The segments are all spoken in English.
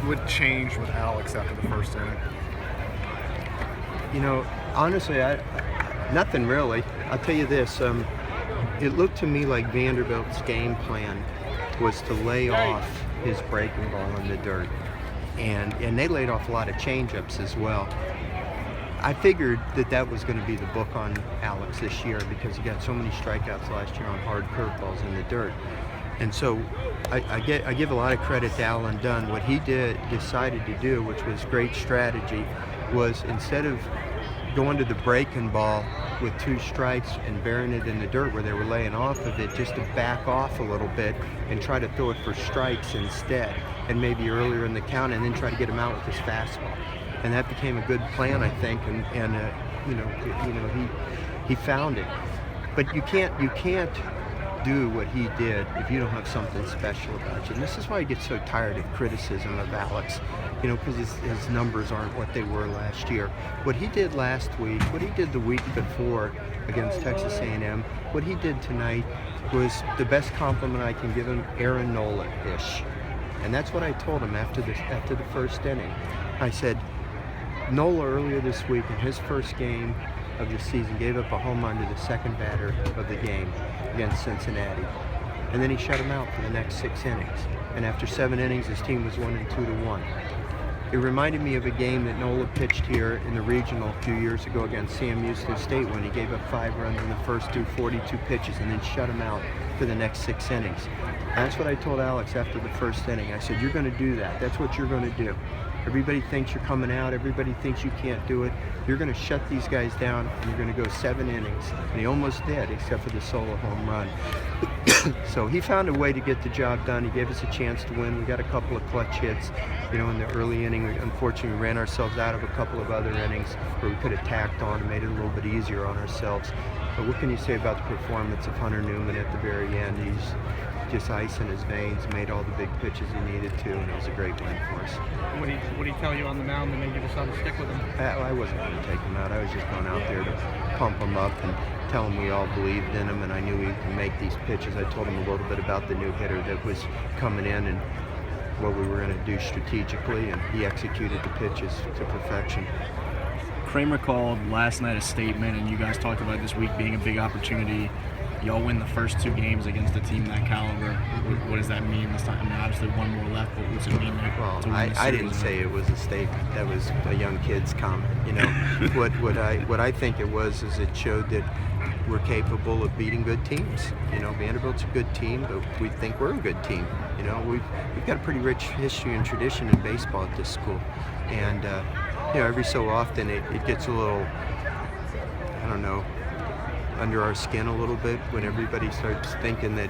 would change with Alex after the first inning? You know, honestly, nothing really. I'll tell you this, it looked to me like Vanderbilt's game plan was to lay off his breaking ball in the dirt. And they laid off a lot of changeups as well. I figured that was going to be the book on Alex this year because he got so many strikeouts last year on hard curveballs in the dirt. And so I give a lot of credit to Alan Dunn. What he decided to do, which was great strategy, was instead of going to the breaking ball with 2 strikes and burying it in the dirt where they were laying off of it, just to back off a little bit and try to throw it for strikes instead, and maybe earlier in the count, and then try to get him out with his fastball. And that became a good plan, I think, and he found it. But you can't do what he did if you don't have something special about you. And this is why I get so tired of criticism of Alex, because his numbers aren't what they were last year. What he did last week, what he did the week before against Texas A&M, what he did tonight was the best compliment I can give him, Aaron Nola-ish. And that's what I told him after the first inning. I said, Nola earlier this week in his first game of the season gave up a home run to the second batter of the game against Cincinnati. And then he shut him out for the next 6 innings. And after 7 innings, his team was winning 2-1. It reminded me of a game that Nola pitched here in the regional a few years ago against Sam Houston State when he gave up 5 runs in the first 42 pitches and then shut him out for the next 6 innings. And that's what I told Alex after the first inning. I said, you're going to do that. That's what you're going to do. Everybody thinks you're coming out. Everybody thinks you can't do it. You're going to shut these guys down, and you're going to go 7 innings. And he almost did, except for the solo home run. So he found a way to get the job done. He gave us a chance to win. We got a couple of clutch hits, in the early inning. We unfortunately ran ourselves out of a couple of other innings where we could have tacked on and made it a little bit easier on ourselves. But what can you say about the performance of Hunter Newman at the very end? He's just ice in his veins, made all the big pitches he needed to, and it was a great win for us. What did he tell you on the mound that made you decide to stick with him? I wasn't going to take him out. I was just going out there to pump him up and tell him we all believed in him, and I knew he could make these pitches. I told him a little bit about the new hitter that was coming in and what we were going to do strategically, and he executed the pitches to perfection. Kramer called last night a statement, and you guys talked about this week being a big opportunity. Y'all win the first 2 games against a team that caliber. What does that mean this time? I mean, obviously 1 more left, but what's it mean? Well, I didn't say it was a statement. That was a young kid's comment. What I think it was is it showed that we're capable of beating good teams. Vanderbilt's a good team, but we think we're a good team. We've got a pretty rich history and tradition in baseball at this school, and every so often it gets a little, I don't know, under our skin a little bit when everybody starts thinking that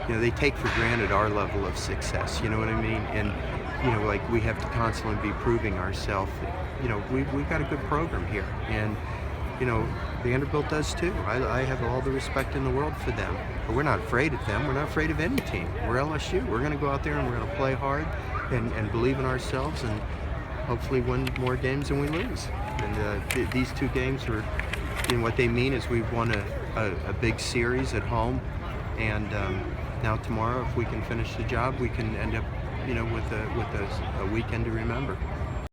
they take for granted our level of success, you know what I mean? And like we have to constantly be proving ourselves. We've got a good program here, and Vanderbilt does too. I have all the respect in the world for them, but we're not afraid of them. We're not afraid of any team. We're LSU. We're going to go out there and we're going to play hard and believe in ourselves and hopefully win more games than we lose. And these 2 games were, what they mean is we've won a big series at home, and now tomorrow, if we can finish the job, we can end up, with a weekend to remember.